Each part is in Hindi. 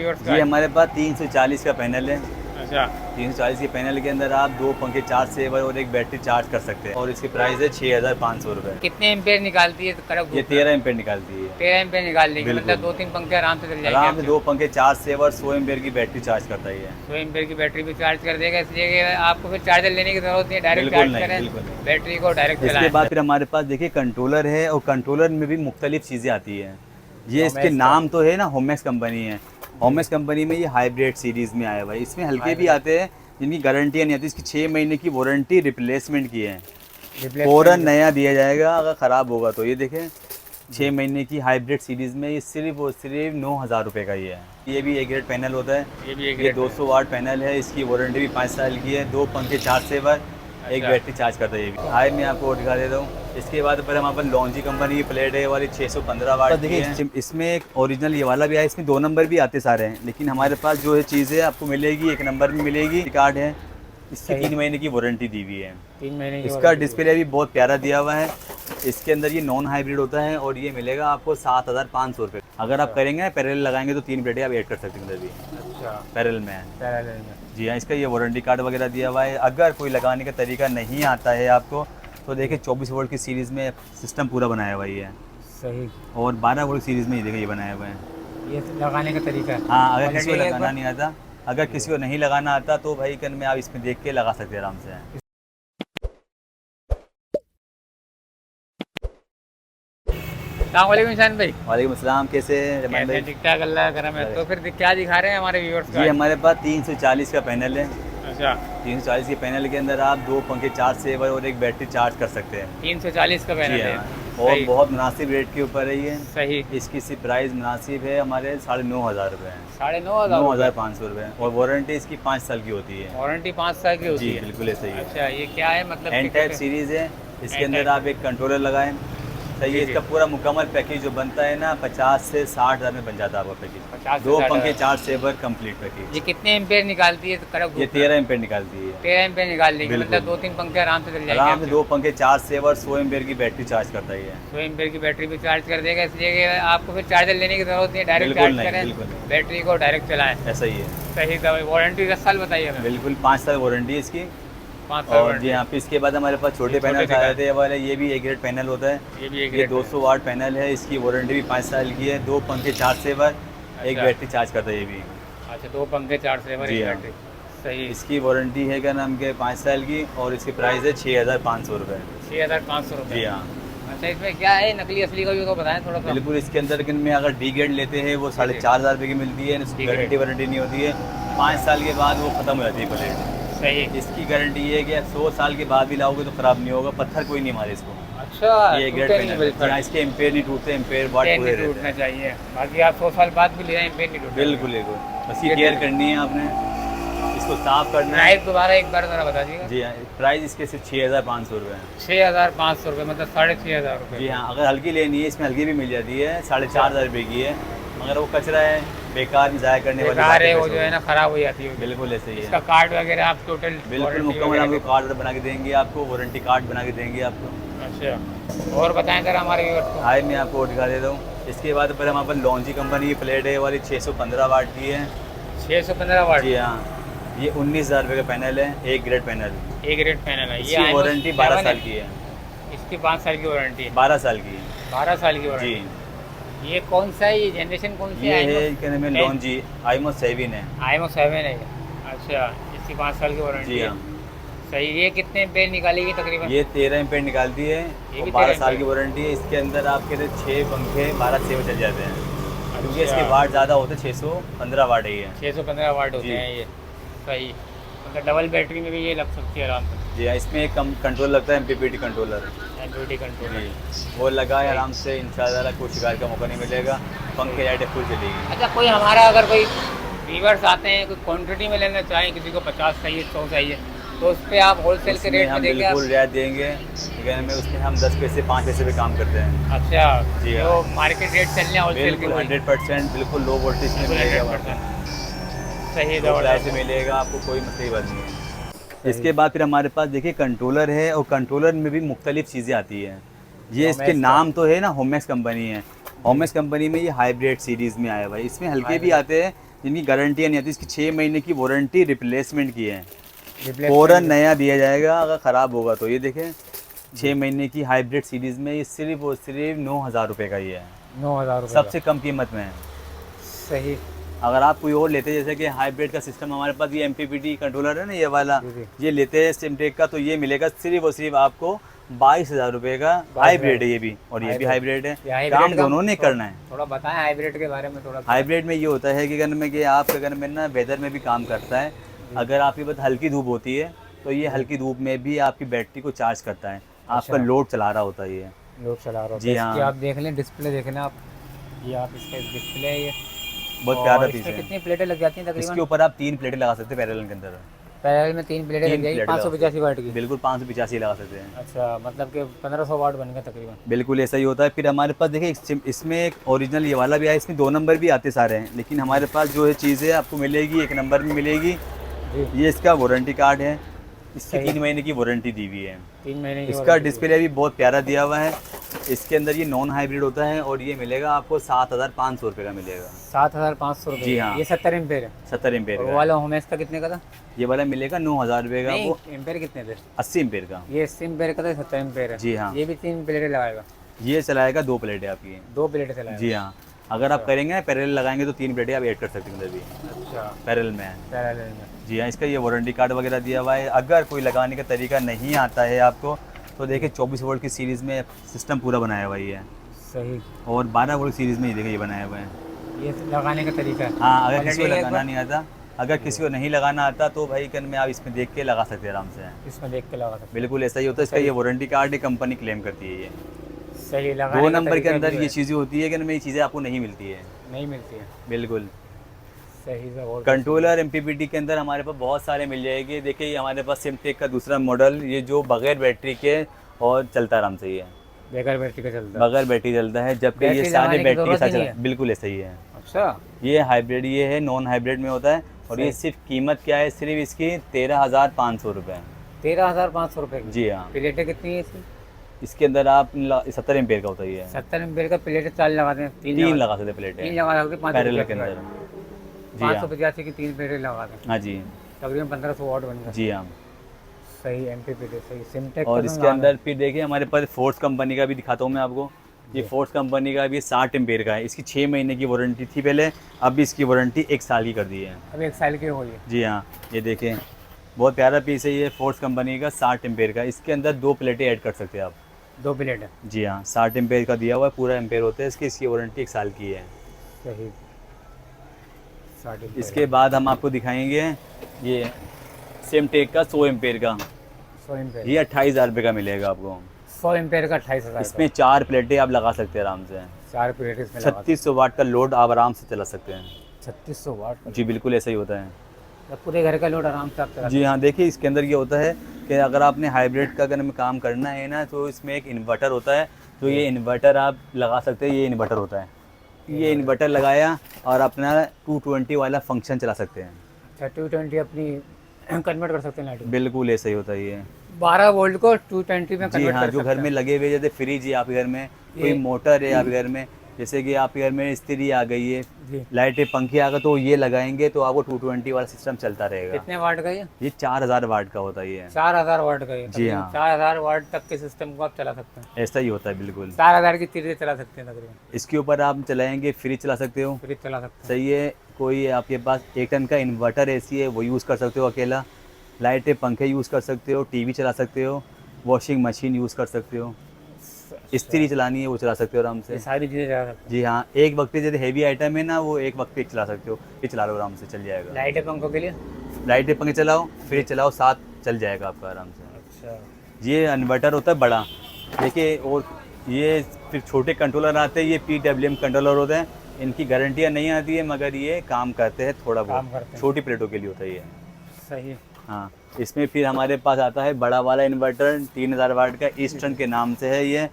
जी हमारे पास 340 का पैनल है। अच्छा 340 के पैनल के अंदर आप 2 पंखे, 4 सेवर और एक बैटरी चार्ज कर सकते हैं और इसकी प्राइस है 6,500 रुपये। कितने एम्पेयर निकालती है तो कड़क ये 13 एम्पेयर निकालती है। 13 एम्पेयर निकाल देगी, बिल्कुल। मतलब 2-3 पंखे आराम से चल जाएंगे। आराम से 2 पंखे, 4 सेवर, 100 एम्पेयर की बैटरी चार्ज करता है ये। 100 एम्पेयर की बैटरी भी चार्ज कर देगा, इसलिए कि आपको फिर चार्जर लेने की जरूरत नहीं है, डायरेक्ट बिल्कुल चार्ज नहीं, करें बिल्कुल नहीं। बैटरी को डायरेक्ट इसके चलाएं। बाद फिर हमारे पास देखिए कंट्रोलर है और कंट्रोलर में भी मुख्तलिफ चीज़ें आती हैं। ये इसके होमेक्स का। नाम तो है ना, होमेक्स कंपनी है। होमेक्स कंपनी में ये हाइब्रिड सीरीज़ में आया हुआ है। इसमें हल्के भी हाइब्रिड। आते हैं जिनकी गारंटी नहीं आती। इसकी 6 महीने की वारंटी रिप्लेसमेंट की है, Replacement फ़ौरन नया दिया जाएगा अगर ख़राब होगा तो। ये देखें 6 महीने की हाइब्रिड सीरीज़ में ये सिर्फ और सिर्फ 9,000 रुपये का ही है। ये भी ए ग्रेड पैनल होता है। ये भी एक ये 200 वाट पैनल है। इसकी वारंटी भी 5 साल की है। 2 पंखे, 4 सेवर, एक अच्छा। बैटरी चार्ज करता है ये भी। हाई मैं आपको दिखा देता हूँ। इसके बाद पर हमारे पास लॉन्जी कंपनी की प्लेट है वाली 615 वाट की है। इसमें एक ओरिजिनल ये वाला भी है, इसमें 2 नंबर भी आते सारे हैं, लेकिन हमारे पास जो है चीज़ है आपको मिलेगी 1 नंबर में मिलेगी। कार्ड है, इसकी 3 महीने की वारंटी दी हुई है। 3 महीने की इसका वारंटी। डिस्प्ले भी बहुत प्यारा दिया हुआ है। इसके अंदर ये नॉन हाइब्रिड होता है और ये मिलेगा आपको 7,500 रुपये। अगर आप करेंगे पैरेलल लगाएंगे तो 3 प्लेटें आप ऐड कर सकते हैं अंदर भी, अच्छा पैरेलल में है। पैरेलल में। जी हाँ, इसका ये वारंटी कार्ड वगैरह दिया हुआ है। अगर कोई लगाने का तरीका नहीं आता है आपको तो देखिए 24 वोल्ट की सीरीज़ में सिस्टम पूरा बनाया हुआ ही है सही। और 12 वोल्ट सीरीज़ में ये देखिए ये बनाया हुआ है। ये लगाने का तरीका है। हाँ, अगर किसी को पलटेंगे एक लगाना बार। नहीं आता, अगर किसी को नहीं लगाना आता तो भाई कन में आप इसमें देख के लगा सकते हैं आराम से। अस्सलामुअलैकुम इंसान भाई। वालेकुम अस्सलाम, कैसे हैं रमान कैसे भाई? ठीक ठाक, अल्लाह का करम है। तो फिर क्या दिखा रहे हैं हमारे व्यूअर्स जी को? हमारे पास 340 का पैनल है। अच्छा 340 के पैनल के अंदर आप 2 पंखे, 4 सेवर और एक बैटरी चार्ज कर सकते हैं। 340 का जी पैनल है। हाँ, और सही। बहुत मुनासिब रेट के ऊपर है ये। सही। इसकी सिर्फ प्राइस मुनासिब है हमारे 9,500 रुपये है। 9,500। 9,500 रुपये और वारंटी इसकी 5 साल की होती है। वारंटी 5 साल की होती जी है। बिल्कुल ऐसा ही है। अच्छा ये क्या है मतलब? एन टाइप सीरीज़ है। इसके N अंदर type। आप एक कंट्रोलर लगाएं। सही है। जी, इसका पूरा मुकम्मल पैकेज जो बनता है ना 50 से 60,000 में बन जाता है आपका पैकेज। 50 से 2 60,000। पंखे, 4 सेवर कंप्लीट पैकेज। ये कितने एम्पेयर निकालती है तो कड़क ये 13 एम्पेयर निकालती है। 13 एम्पेयर निकाल देगी, बिल्कुल। मतलब 2-3 पंखे आराम से चल जाएंगे। आराम से 2 पंखे, 4 सेवर, 100 एम्पेयर की बैटरी चार्ज करता है ये। 100 एम्पेयर की बैटरी भी चार्ज कर देगा, इसलिए कि आपको फिर चार्जर लेने की जरूरत नहीं है, डायरेक्ट बिल्कुल चार्ज नहीं, करें बिल्कुल नहीं। बैटरी को डायरेक्ट चलाएं। ऐसा ही है। सही दवाई। वारंटी 10 साल बताइए हमें। बिल्कुल 5 साल वारंटी है इसकी। 5 साल और वारंटी। जी यहाँ पे इसके बाद हमारे पास छोटे ये पैनल छोटे आए थे ये वाले। ये भी ए ग्रेड पैनल होता है। ये भी एक ये 200 वाट पैनल है। इसकी वारंटी भी 5 साल की है। 2 पंखे, 4 सेवर, एक अच्छा। बैटरी चार्ज करता है ये भी। अच्छा 2 पंखे, 4 सेवर, जी एक हाँ। बैटरी। सही। इसकी वारंटी है क्या नाम के 5 साल की और इसकी प्राइस है 6,500 रुपये। 6,500 रुपये। जी हाँ। अच्छा इसमें क्या है नकली असली का भी तो बताएं थोड़ा सा। बिल्कुल। इसके अंदर किन में अगर डी ग्रेड लेते हैं वो 4,500 रुपये की मिलती है। इसकी D-grade। गारंटी वारंटी नहीं होती है। 5 साल के बाद वो ख़त्म हो जाती है प्लेट। सही। इसकी गारंटी ये है कि आप 100 साल के बाद भी लाओगे तो ख़राब नहीं होगा। पत्थर कोई नहीं मारे इसको। अच्छा ये ग्रेड टूटे नहीं पैनल है। बिल्कुल। यहाँ इसके एम्पेयर नहीं टूटते, एम्पेयर वाट पेन पूरे नहीं रहते टूटना हैं। चाहिए, बाकी आप 100 साल बाद भी ले जाएं पेन नहीं टूटना। बिल्कुल बिल्कुल। बस ये ये केयर ठीक। करनी है आपने, इसको साफ़ करना है। प्राइस दोबारा एक बार जरा बता दीजिएगा। जी हाँ, प्राइस इसके सिर्फ 6,500 रुपये है। 6,500 रुपये, मतलब 6,500 रुपये। जी हाँ, अगर हल्की लेनी है इसमें हल्की भी मिल जाती है। 4,500 रुपये की है, मगर वो कचरा है, बेकार में ज़ाया करने वाली बेकार है बातें वो, जो है ना ख़राब हो जाती है। बिल्कुल ऐसे ही इसका है। कार्ड वगैरह आप टोटल बिल्कुल वारंटी मुकम्मल वगैरह आपको कार्ड बना के देंगे, आपको वारंटी कार्ड बना के देंगे आपको। अच्छा और बताएं जरा हमारे व्यूअर्स को। हाई मैं आपको दिखा देता हूँ। इसके बाद पर हमारे पास लॉन्जी कंपनी की प्लेट है वाली 615 वाट की है। 615 वाट। जी हाँ, ये 19,000 रुपये का पैनल है। एक ग्रेड पैनल। एक ग्रेड पैनल है। इसकी वारंटी 12 साल की है। इसकी 5 साल की वारंटी है। 12 साल की। 12 साल की जी। वारंटी। ये कौन सा है, ये जनरेशन कौन सी ये है? है क्या नाम है, लॉन्जी आईमो 7 है। IMO 7 है ये। अच्छा इसकी 5 साल की वारंटी जी है। हाँ। सही। ये कितने एम्पेयर निकालेगी तकरीबन? ये 13 एम्पेयर निकालती है ये और भी 12 13 साल की एम्पेयर। वारंटी है। इसके अंदर आपके 6 पंखे 12 सेवर चल जाते हैं, क्योंकि अच्छा। इसके वाट ज़्यादा होते हैं। 615 वाट है ये। 615 वाट होते जी। हैं ये। सही। मतलब डबल बैटरी में भी ये लग सकती है आराम से। जी हाँ, इसमें एक कंट्रोल लगता है, MPPT कंट्रोलर। LED control. जी, वो लगाए आराम से, इंशाल्लाह कोई शिकायत का मौका नहीं मिलेगा। पंखे लाइटें फुल चलेगी। अच्छा कोई हमारा अगर कोई व्यूअर्स आते हैं, कोई क्वांटिटी में लेना चाहें, किसी को 50 चाहिए, 100 चाहिए, तो उस पर आप होलसेल के उसमें रेट में हम देंगे आप? बिल्कुल रियायत देंगे, लेकिन में उसमें हम 10 पैसे 5 पैसे पे काम करते हैं। अच्छा जी जो हाँ। मार्केट रेट चल रहे हैं होलसेल के बिल्कुल वही? 100% बिल्कुल लो वोल्टेज में बिल्कुल मिलेगा। 100%। सही है, से ज़बरदस्त। मिलेगा आपको, कोई मसले की बात नहीं है। इसके बाद फिर हमारे पास देखिए कंट्रोलर है और कंट्रोलर में भी मुख्तलिफ चीज़ें आती हैं। ये इसके होमेक्स का। नाम तो है ना, होमेक्स कंपनी है। होमेक्स कंपनी में ये हाइब्रिड सीरीज़ में आया हुआ है। इसमें हल्के भी हाइब्रिड। आते हैं जिनकी गारंटी नहीं आती, इसकी 6 महीने की वारंटी रिप्लेसमेंट की है, रिप्लेस फ़ौरन नया दिया जाएगा अगर ख़राब होगा तो। ये देखें 6 महीने की हाइब्रिड सीरीज़ में ये सिर्फ और सिर्फ 9,000 रुपये का ही है, 9,000 रुपये सबसे कम कीमत में है। सही। अगर आप कोई और लेते जैसे कि हाइब्रिड का सिस्टम हमारे पास ये MPPT कंट्रोलर है ना ये वाला, जी। ये लेते हैं सिमटेक का, तो ये मिलेगा सिर्फ और सिर्फ आपको 22,000 रुपये का। हाइब्रिड है ये भी, और ये भी हाइब्रिड है, काम दोनों ने करना है। थोड़ा बताएं हाइब्रिड के बारे में थोड़ा। हाइब्रिड में ये होता है कि अगर में कि आप अगर में ना वेदर में भी काम करता है, अगर आपके पास हल्की धूप होती है तो ये हल्की धूप में भी आपकी बैटरी को चार्ज करता है, आपका लोड चला रहा होता है ये। लोड चला रहा जी हाँ। आप देख लें, डिस्प्ले देख लें आप, ये आप इसका डिस्प्ले है ये, बहुत प्यारा पीस इसमें है। कितनी प्लेटें लग जाती हैं तकरीबन? इसके ऊपर आप 3 प्लेटें लगा सकते हैं पैरेलल के अंदर। पैरेलल में 3 प्लेटें लग जाएगी 585 वाट की। बिल्कुल 585 लगा सकते हैं। अच्छा, मतलब कि 1500 वाट बन गया तकरीबन। बिल्कुल ऐसा ही होता है। फिर हमारे पास देखिए इसमें एक ओरिजिनल ये वाला भी है, इसमें 2 नंबर भी आते सारे हैं, लेकिन हमारे पास जो है चीज़ है आपको मिलेगी 1 नंबर में मिलेगी। ये इसका वारंटी कार्ड है, इसकी 3 महीने की वारंटी दी हुई है। 3 महीने की इसका डिस्प्ले भी बहुत प्यारा दिया हुआ है। इसके अंदर ये नॉन हाइब्रिड होता है और ये मिलेगा आपको 7,500 रुपये का मिलेगा। 7,500 रुपये? जी हाँ। ये 70 एम्पेयर है? 70 एम्पेयर और का। वो वाला होमेस का कितने का था? ये वाला मिलेगा 9,000 रुपये का। वो एम्पेयर कितने थे? 80 एम्पेयर का। ये 80 एम्पेयर का था, 70 एम्पेयर है। जी हाँ। ये भी 3 प्लेटें लगाएगा? ये चलाएगा 2 प्लेटें आपकी। 2 प्लेटें चलाएगा? जी हाँ। अगर आप करेंगे पैरेलल लगाएंगे तो 3 प्लेटें आप ऐड कर सकते हैं अंदर भी। अच्छा, पैरेलल में है। पैरेलल में। जी हाँ। इसका ये वारंटी कार्ड वगैरह दिया हुआ है। अगर कोई लगाने का तरीका नहीं आता है आपको तो देखिए 24 वोल्ट की सीरीज़ में सिस्टम पूरा बनाया हुआ ही है। सही। और 12 वोल्ट सीरीज़ में ये देखिए ये बनाया हुआ है। ये लगाने का तरीका है? हाँ, अगर किसी को लगाना नहीं आता, अगर किसी को नहीं लगाना आता तो भाई कन में आप इसमें देख के लगा सकते हैं आराम से। इसमें देख के लगा सकते बिल्कुल ऐसा ही होता है। इसका ये वारंटी कार्ड कंपनी क्लेम करती है। ये सही। लगाने 2 का नंबर के तरीका अंदर भी ये है। चीज़ें होती है कि ये चीज़ें आपको नहीं मिलती है। नहीं मिलती है। बिल्कुल। सही से। और कंट्रोलर MPPT के अंदर हमारे पास बहुत सारे मिल जाएंगे। देखिए ये हमारे पास सिमटेक का दूसरा मॉडल, ये जो बगैर बैटरी के और चलता आराम से ही है, बगैर बैटरी का चलता है? बगैर बैटरी चलता है, जबकि ये बैटरी सारे लगाने की बैटरी के जरूरत साथ ही नहीं चलता है। बिल्कुल ऐसा ही है। अच्छा। ये हाइब्रिड, ये है नॉन हाइब्रिड में होता है। और ये सिर्फ कीमत क्या है, सिर्फ इसकी 13,500 रुपये। 13,500 रुपये की? जी हाँ। प्लेटें कितनी है इसकी? इसके अंदर आप 70 एम्पेयर का होता ही है। 70 एम्पेयर का प्लेटें 4 लगाते हैं? 3 लगा सकते प्लेटें 3 लगा सकते हैं पैरेलल के अंदर। जी हाँ। 585 की 3 प्लेटें लगाते हैं? हाँ जी। तकरीबन 1500 वाट बन गया। जी हाँ। सही। MPPT सही। सिमटेक और इसके अंदर फिर देखिए हमारे पास फोर्स कंपनी का भी दिखाता हूँ मैं आपको। ये फोर्स कंपनी का भी 60 एम्पेयर का है। इसकी 6 महीने की वारंटी थी पहले, अब इसकी वारंटी 1 साल की कर दी है। अब 1 साल की हो गई है? जी हाँ। ये देखें बहुत प्यारा पीस है ये फोर्स कंपनी का 60 एम्पेयर का। इसके अंदर 2 प्लेटें ऐड कर सकते हैं आप। 2 प्लेटें? जी हाँ। 60 एम्पेयर का दिया हुआ है, पूरा एम्पेयर होता है इसकी। इसकी वारंटी 1 साल की है। सही। 60। इसके बाद हम आपको दिखाएंगे ये सिमटेक का 100 एम्पेयर का। 100 एम्पेयर? ये 28,000 रुपये का मिलेगा आपको। 100 एम्पेयर का 28,000? इसमें 4 प्लेटें आप लगा सकते हैं आराम से। 4 प्लेटें इसमें लगा? 3600 वाट का लोड आप आराम से चला सकते हैं। 3600 वाट का? जी बिल्कुल ऐसा ही होता है। तो पूरे घर का लोड आराम से आप चला? जी हाँ। देखिए इसके अंदर ये होता है कि अगर आपने हाइब्रिड का अगर हमें काम करना है ना, तो इसमें एक इन्वर्टर होता है, तो ये इन्वर्टर आप लगा सकते हैं। ये इन्वर्टर होता है, ये इन्वर्टर लगाया और अपना 220 वाला फंक्शन चला सकते हैं। अच्छा, 220 अपनी कन्वर्ट कर सकते हैं लाइट? बिल्कुल ऐसा ही होता है। ये 12 वोल्ट को 220 में जी कन्वर्ट हाँ। कर जो सकते घर हैं? में लगे हुए जैसे फ्रिज है आपके घर में, कोई मोटर है आपके घर में, जैसे कि आपके घर में इस्त्री आ गई है, जी। लाइटें पंखे आ गए, तो ये लगाएंगे तो आपको 220 वाला सिस्टम चलता रहेगा। कितने वाट का ये 4000 वाट का होता है ये। 4000 वाट का? जी हाँ। 4000 वाट तक के सिस्टम को आप चला सकते हैं? ऐसा ही होता है बिल्कुल। 4000 की चीज़ें चला सकते हैं तकरीबन? इसके ऊपर आप चलाएंगे, फ्रिज चला सकते हो। फ्रिज चला सकते हैं? सही है। कोई आपके पास 1 टन का इन्वर्टर एसी है वो यूज़ कर सकते हो अकेला। लाइटें पंखे यूज़ कर सकते हो, टीवी चला सकते हो, वॉशिंग मशीन यूज़ कर सकते हो, इस्त्री चलानी है वो चला सकते हो आराम से। ये सारी चीज़ें चला सकते हैं? जी हाँ। एक वक्त पे जैसे हेवी आइटम है ना, वो एक वक्त पे चला सकते हो, ये चला लो आराम से, चल जाएगा। लाइटें पंखों के लिए? लाइटें पंखे चलाओ, फ्रिज चलाओ, साथ चल जाएगा आपका आराम से। अच्छा। ये इन्वर्टर होता है बड़ा, देखिए। और ये फिर छोटे कंट्रोलर आते हैं, ये PWM कंट्रोलर होते हैं। इनकी गारंटियाँ नहीं आती है, मगर ये काम करते हैं थोड़ा काम बहुत, करते हैं। छोटी प्लेटों के लिए होता है ये। सही। हाँ। इसमें फिर हमारे पास आता है बड़ा वाला इन्वर्टर 3000 वाट का, ईस्टर्न के नाम से है। ये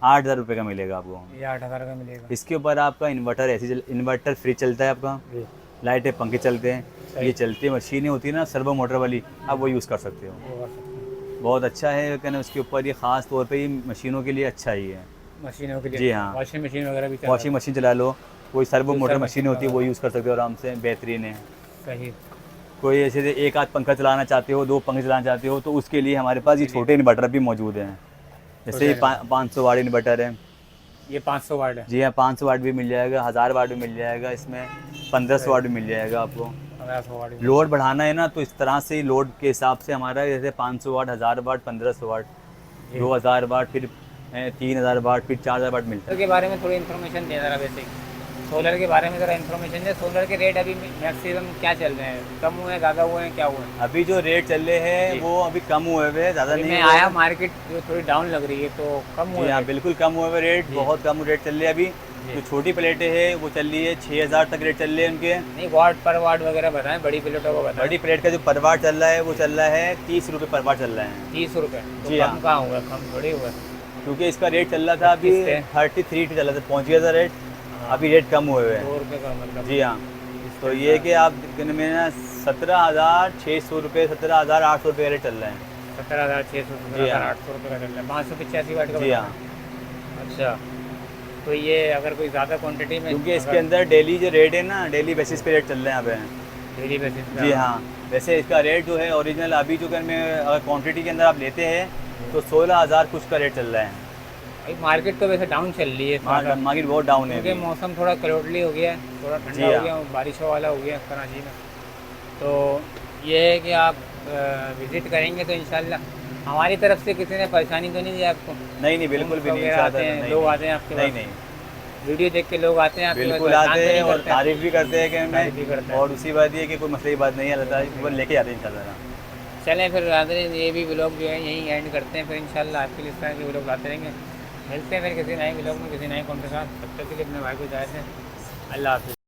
8000 रुपये का मिलेगा आपको। ये 8000 का मिलेगा? इसके ऊपर आपका इन्वर्टर ऐसी इन्वर्टर फ्री चलता है आपका, जी। लाइटें पंखे चलते हैं, ये चलती मशीनें होती है ना सर्वो मोटर वाली, आप वो यूज़ कर सकते हो। वो कर सकते हैं। बहुत अच्छा है कहना उसके ऊपर। ये ख़ास तौर पे ये मशीनों के लिए अच्छा ही है। मशीनों के लिए? जी हाँ। वॉशिंग मशीन वगैरह भी? वॉशिंग मशीन चला लो, कोई सर्वो जो मोटर सर्वो मशीन होती है वो वगैरह। यूज़ कर सकते हो आराम से, बेहतरीन है। सही। कोई ऐसे एक आध पंखा चलाना चाहते हो, 2 पंखे चलाना चाहते हो, तो उसके लिए हमारे पास ये छोटे इन्वर्टर भी मौजूद हैं। जैसे ये 500 वाट इन्वर्टर है। ये 500 वाट है। जी हाँ, 500 वाट भी मिल जाएगा, 1000 वाट भी मिल जाएगा, इसमें 1500 वाट भी मिल जाएगा आपको। 1500 वाट। लोड बढ़ाना है ना तो इस तरह से ही लोड के हिसाब से हमारा जैसे 500 वाट, 1000 वाट, 1500 वाट, 2000 वाट, फिर 3000 वाट, फिर 4000 वाट मिलता सोलर के बारे में थोड़ी इन्फॉर्मेशन दे ज़रा बेसिक। सोलर के बारे में ज़रा इन्फॉर्मेशन दे। सोलर के रेट अभी मैक्सिमम क्या चल रहे हैं? कम हुए हैं, ज़्यादा हुए हैं, क्या हुए हैं? है। अभी जो रेट चल रहे हैं वो अभी कम हुए हुए हैं, ज़्यादा अभी नहीं मैं हुए आया हैं। मार्केट जो थोड़ी डाउन लग रही है, तो कम हुए जी हाँ, हैं। बिल्कुल कम हुए हुए रेट, बहुत कम रेट चल रहे हैं अभी। जो छोटी प्लेटें हैं वो चल रही है 6000 तक रेट चल रहे हैं उनके। नहीं, वाट पर वाट वगैरह बताएं, बड़ी प्लेटों को बताएं। बड़ी प्लेट का जो पर वाट चल रहा है वो चल रहा है 30 रुपये पर वाट चल रहा है। 30 रुपये। तो जी कम हाँ। कहाँ हुआ? कम थोड़ी हुआ। क्योंकि इसका रेट चल रहा था अभी 33 चल रहा था, पहुँच गया था रेट। अभी रेट कम हुए हुए हैं। 2 रुपये का मतलब। जी हाँ। तो ये है कि आप में ना 17,600 रुपये, 17,800 रुपये का रेट चल रहा है। 17,600, जी हाँ। 17,800 रुपये का चल रहा है। 585 वाट का जी बता हाँ, रहे हैं। अच्छा, तो ये अगर कोई ज़्यादा क्वांटिटी में, क्योंकि इसके अंदर डेली जो रेट है ना, डेली बेसिस पे रेट चल रहे हैं यहाँ पे। डेली बेसिस पे। जी हाँ। वैसे इसका रेट जो है ओरिजिनल अभी जो में अगर क्वांटिटी के अंदर आप लेते हैं तो 16,000 कुछ का रेट चल रहा है। भाई मार्केट तो वैसे डाउन चल रही है इस बार, मार्केट बहुत डाउन है क्योंकि अभी। मौसम थोड़ा क्लाउडली हो गया है, थोड़ा जी ठंडा हो हाँ। गया, बारिशों वाला हो गया कराची में। तो ये है कि आप विज़िट करेंगे तो इंशाल्लाह हमारी तरफ से किसी ने परेशानी तो नहीं दी आपको? नहीं नहीं, बिल्कुल भी नहीं। वगैरह आते हैं, नहीं, लोग नहीं। आते हैं आपके नहीं पास? नहीं, वीडियो देख के लोग आते हैं आपके पास, बिल्कुल परेशान आते तो हैं नहीं और करते हैं? तारीफ भी करते हैं कि तारीफ भी करते मैं, हैं। और उसी बात ये कि कोई मसले की बात नहीं है, अल्लाह ताला वो लेके आते हैं इंशाल्लाह। चलें फिर नाज़रीन, ये भी व्लॉग जो है यहीं एंड करते हैं। फिर इंशाल्लाह आपके लिए इस तरह के व्लॉग लाते रहेंगे। मिलते हैं फिर किसी नए व्लॉग में, किसी नए कॉन्टेंट के साथ। तब तक के लिए अपने भाई को इजाज़त दें। अल्लाह हाफ़िज़।